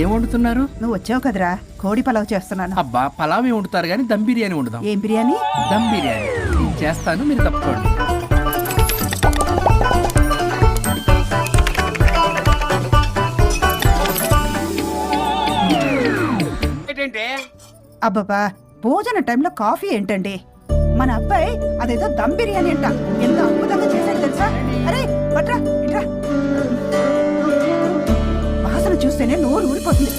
ఏం వండుతున్నారు? నువ్వు వచ్చావు కదరా, కోడి పలావ్ చేస్తున్నాను. అబ్బా, పలావ్ వండుతారు కానీ దమ్ బిర్యానీ వండుదాం. ఏం బిర్యానీ? దమ్ బిర్యానీ. నేను చేస్తాను, మీరు తప్పుకోండి. అబ్బబ్బా, భోజన టైంలో కాఫీ ఏంటండి? మన అబ్బాయి అదేదో దమ్ బిర్యానీ అంట, ఎంత అద్భుతంగా చేశాడు తెలుసా? అరే పట్రా ఇట్రా, వాసన చూస్తేనే నోరు ఊరిపోతుంది.